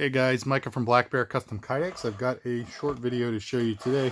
Hey guys, Micah from Black Bear Custom Kydex. I've got a short video to show you today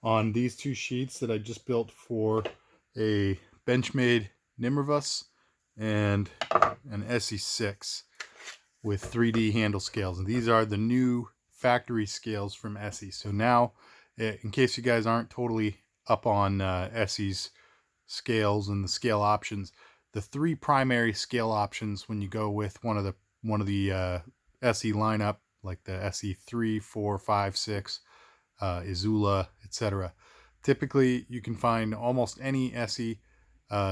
on these two sheets that I just built for a Benchmade Nimravus and an ESEE-6 with 3D handle scales. And these are the new factory scales from ESEE. So now, in case you guys aren't totally up on ESEE's scales and the scale options, the three primary scale options when you go with one of the ESEE lineup, like the ESEE-3, 4, 5, 6, Izula, etc. Typically, you can find almost any ESEE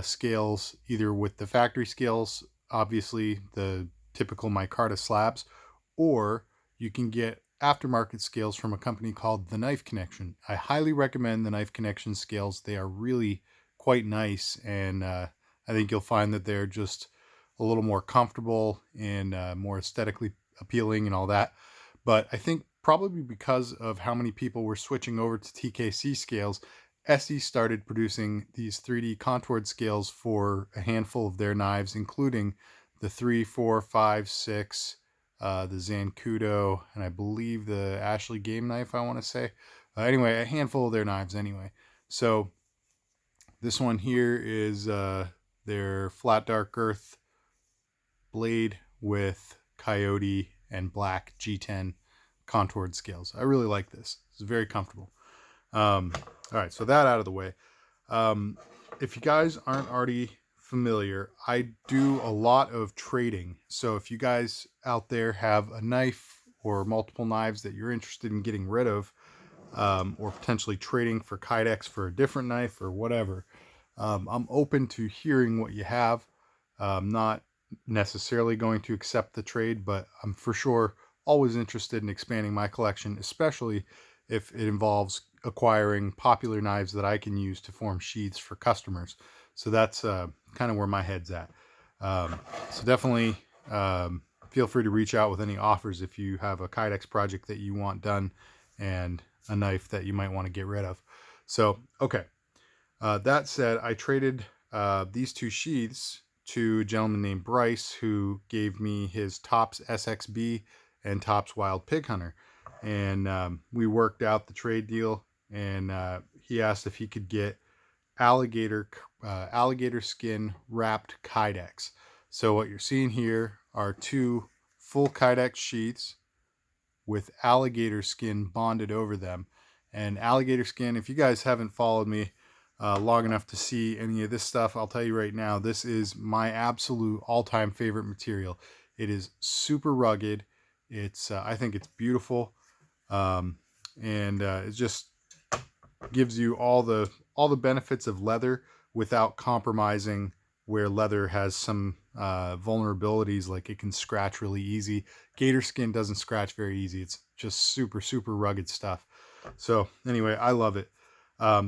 scales either with the factory scales, obviously the typical micarta slabs, or you can get aftermarket scales from a company called The Knife Connection. I highly recommend the Knife Connection scales. They are really quite nice, and I think you'll find that they're just a little more comfortable and more aesthetically appealing and all that. But I think probably because of how many people were switching over to TKC scales, ESEE started producing these 3D contoured scales for a handful of their knives, including the 3, 4, 5, 6, the Zancudo, and I believe the Ashley game knife, I want to say. Anyway, a handful of their knives anyway. So this one here is their flat dark earth blade with coyote and black G10 contoured scales. I really like this. It's very comfortable. All right, so that out of the way. If you guys aren't already familiar, I do a lot of trading. So if you guys out there have a knife or multiple knives that you're interested in getting rid of, or potentially trading for Kydex for a different knife or whatever, I'm open to hearing what you have. I'm not necessarily going to accept the trade, but I'm for sure always interested in expanding my collection, especially if it involves acquiring popular knives that I can use to form sheaths for customers. So that's kind of where my head's at. So definitely feel free to reach out with any offers if you have a Kydex project that you want done and a knife that you might want to get rid of. So, okay. That said, I traded these two sheaths to a gentleman named Bryce, who gave me his Tops SXB and Tops Wild Pig Hunter. And we worked out the trade deal, and he asked if he could get alligator skin wrapped Kydex. So what you're seeing here are two full Kydex sheaths with alligator skin bonded over them. And alligator skin, if you guys haven't followed me long enough to see any of this stuff, I'll tell you right now, this is my absolute all-time favorite material. It is super rugged. It's I think it's beautiful, and it just gives you all the benefits of leather without compromising where leather has some vulnerabilities, like it can scratch really easy. Gator skin doesn't scratch very easy. It's just super rugged stuff. So anyway, I love it.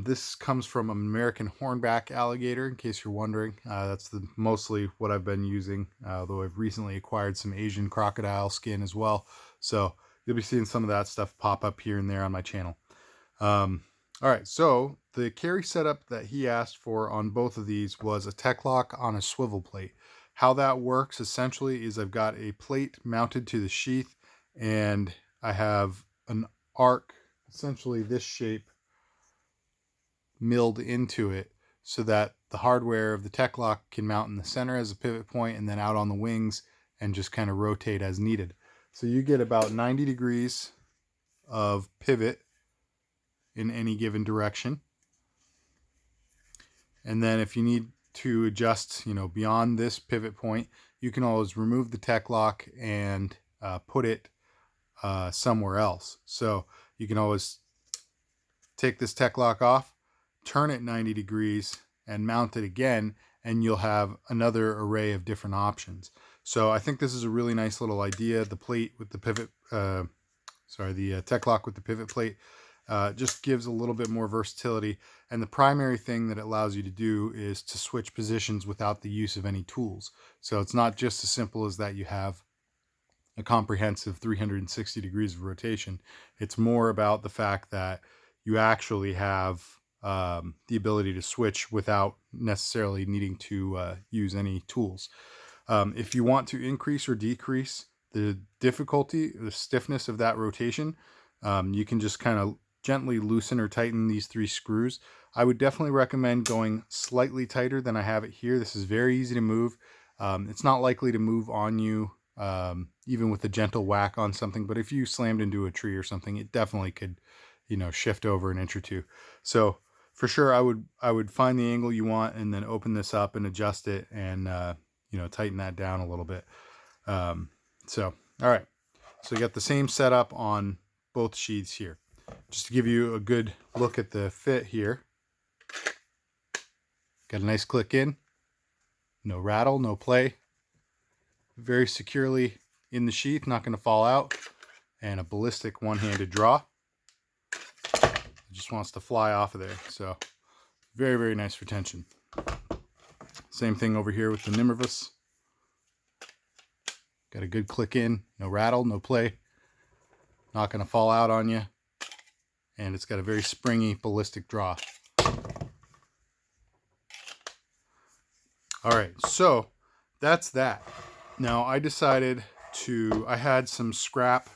This comes from an American hornback alligator, in case you're wondering. That's mostly what I've been using, though I've recently acquired some Asian crocodile skin as well. So you'll be seeing some of that stuff pop up here and there on my channel. All right, so the carry setup that he asked for on both of these was a tech lock on a swivel plate. How that works essentially is I've got a plate mounted to the sheath, and I have an arc, essentially this shape, milled into it so that the hardware of the tech lock can mount in the center as a pivot point and then out on the wings and just kind of rotate as needed. So you get about 90 degrees of pivot in any given direction. And then if you need to adjust, beyond this pivot point, you can always remove the tech lock and put it somewhere else. So you can always take this tech lock off, turn it 90 degrees and mount it again, and you'll have another array of different options. So I think this is a really nice little idea. The plate with the pivot, the tech lock with the pivot plate just gives a little bit more versatility. And the primary thing that it allows you to do is to switch positions without the use of any tools. So it's not just as simple as that you have a comprehensive 360 degrees of rotation. It's more about the fact that you actually have the ability to switch without necessarily needing to use any tools. If you want to increase or decrease the difficulty, the stiffness of that rotation, you can just kind of gently loosen or tighten these 3 screws. I would definitely recommend going slightly tighter than I have it here. This is very easy to move. It's not likely to move on you, even with a gentle whack on something, but if you slammed into a tree or something, it definitely could, shift over an inch or two. So for sure, I would find the angle you want and then open this up and adjust it and, tighten that down a little bit. So, all right. So you got the same setup on both sheaths here. Just to give you a good look at the fit here. Got a nice click in. No rattle, no play. Very securely in the sheath, not going to fall out. And a ballistic one-handed draw. It just wants to fly off of there. So very, very nice retention. Same thing over here with the Nimravus. Got a good click in, no rattle, no play. Not going to fall out on you. And it's got a very springy ballistic draw. All right, so that's that. Now I decided I had some scrap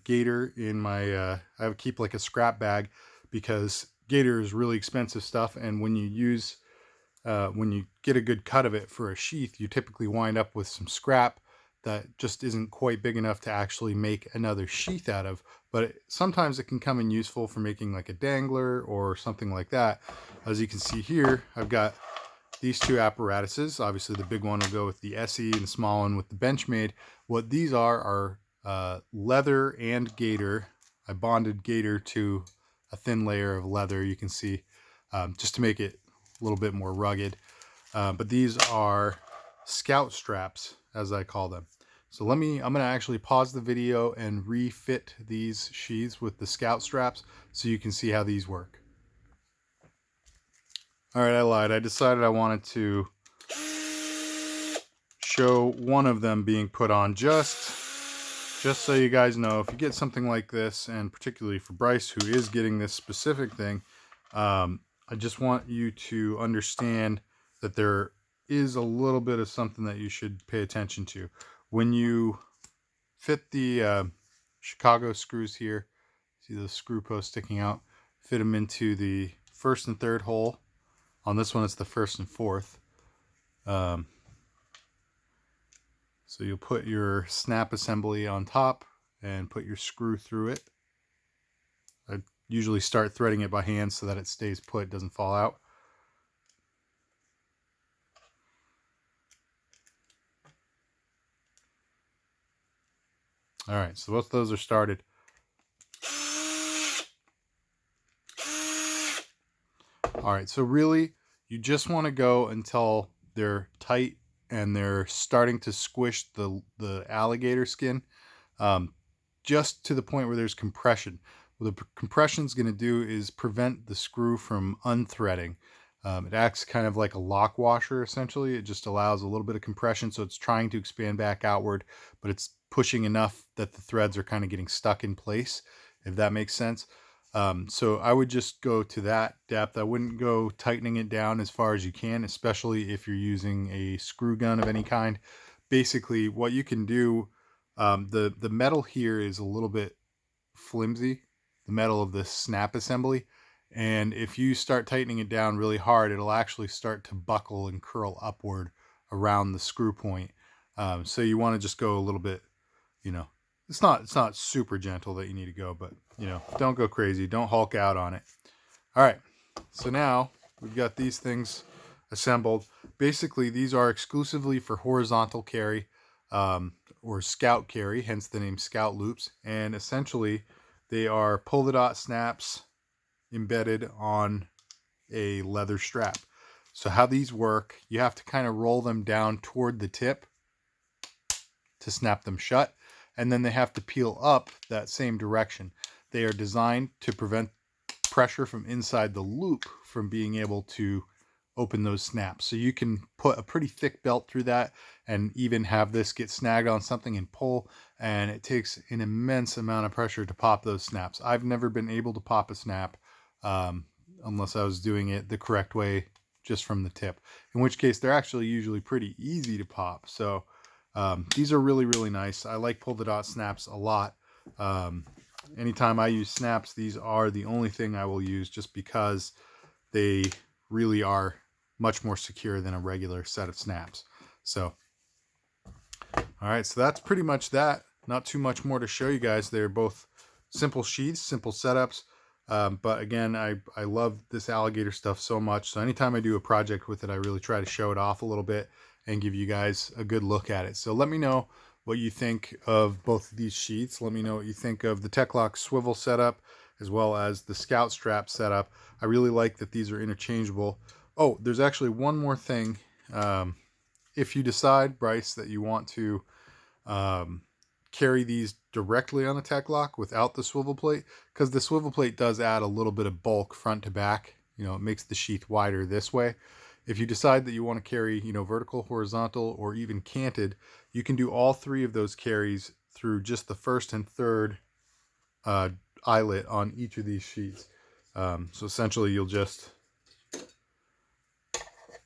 gator in my, I would keep like a scrap bag because gator is really expensive stuff. And when you get a good cut of it for a sheath, you typically wind up with some scrap that just isn't quite big enough to actually make another sheath out of. But sometimes it can come in useful for making like a dangler or something like that. As you can see here, I've got these 2 apparatuses. Obviously the big one will go with the ESEE and the small one with the Benchmade. What these are leather and gator. I bonded gator to a thin layer of leather, you can see, just to make it a little bit more rugged. But these are scout straps, as I call them. So I'm going to actually pause the video and refit these sheaths with the scout straps so you can see how these work. All right, I lied. I decided I wanted to show one of them being put on just so you guys know, if you get something like this, and particularly for Bryce, who is getting this specific thing, I just want you to understand that there is a little bit of something that you should pay attention to. When you fit the Chicago screws here, see those screw posts sticking out, fit them into the 1st and 3rd hole. On this one, it's the 1st and 4th. So you'll put your snap assembly on top and put your screw through it. I usually start threading it by hand so that it stays put, doesn't fall out. All right, so both of those are started. All right, so really, you just want to go until they're tight and they're starting to squish the alligator skin, just to the point where there's compression. What the compression is going to do is prevent the screw from unthreading. It acts kind of like a lock washer, essentially. It just allows a little bit of compression, so it's trying to expand back outward, but it's pushing enough that the threads are kind of getting stuck in place, if that makes sense. So I would just go to that depth. I wouldn't go tightening it down as far as you can, especially if you're using a screw gun of any kind. Basically, what you can do, the metal here is a little bit flimsy, the metal of the snap assembly. And if you start tightening it down really hard, it'll actually start to buckle and curl upward around the screw point. So you want to just go a little bit, it's not super gentle that you need to go, but don't go crazy. Don't Hulk out on it. All right. So now we've got these things assembled. Basically, these are exclusively for horizontal carry, or scout carry, hence the name scout loops. And essentially they are pull-the-dot snaps embedded on a leather strap. So how these work, you have to kind of roll them down toward the tip to snap them shut, and then they have to peel up that same direction. They are designed to prevent pressure from inside the loop from being able to open those snaps. So you can put a pretty thick belt through that and even have this get snagged on something and pull, and it takes an immense amount of pressure to pop those snaps. I've never been able to pop a snap unless I was doing it the correct way, just from the tip, in which case they're actually usually pretty easy to pop. So These are really, really nice. I like pull the dot snaps a lot. Anytime I use snaps, these are the only thing I will use, just because they really are much more secure than a regular set of snaps. So, all right, so that's pretty much that. Not too much more to show you guys. They're both simple sheaths, simple setups. But again, I love this alligator stuff so much. So anytime I do a project with it, I really try to show it off a little bit and give you guys a good look at it. So let me know what you think of both of these sheaths. Let me know what you think of the Techlock swivel setup as well as the Scout strap setup. I really like that these are interchangeable. Oh, there's actually one more thing. If you decide, Bryce, that you want to carry these directly on the Techlock without the swivel plate, because the swivel plate does add a little bit of bulk front to back. You know, it makes the sheath wider this way. If you decide that you want to carry, you know, vertical, horizontal, or even canted, you can do all three of those carries through just the first and third eyelet on each of these sheets. So essentially you'll just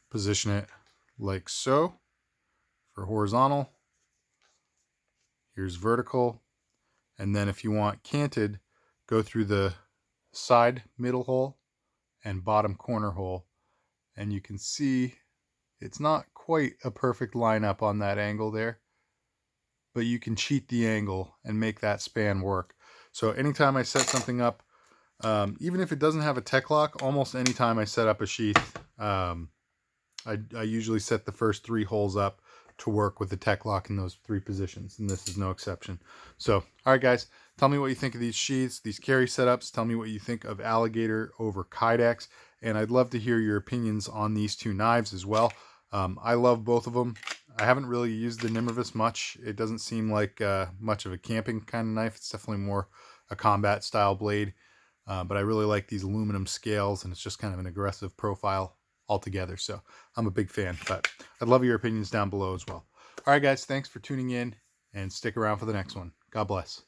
position it like so for horizontal. Here's vertical. And then if you want canted, go through the side middle hole and bottom corner hole. And you can see it's not quite a perfect lineup on that angle there, but you can cheat the angle and make that span work. So anytime I set something up, even if it doesn't have a Techlock, almost anytime I set up a sheath, I usually set the first three holes up to work with the Techlock in those three positions, and this is no exception. So, all right, guys, tell me what you think of these sheaths, these carry setups. Tell me what you think of Alligator over Kydex, and I'd love to hear your opinions on these two knives as well. I love both of them. I haven't really used the Nimravus much. It doesn't seem like much of a camping kind of knife. It's definitely more a combat style blade, but I really like these aluminum scales, and it's just kind of an aggressive profile altogether. So I'm a big fan, but I'd love your opinions down below as well. All right, guys, thanks for tuning in, and stick around for the next one. God bless.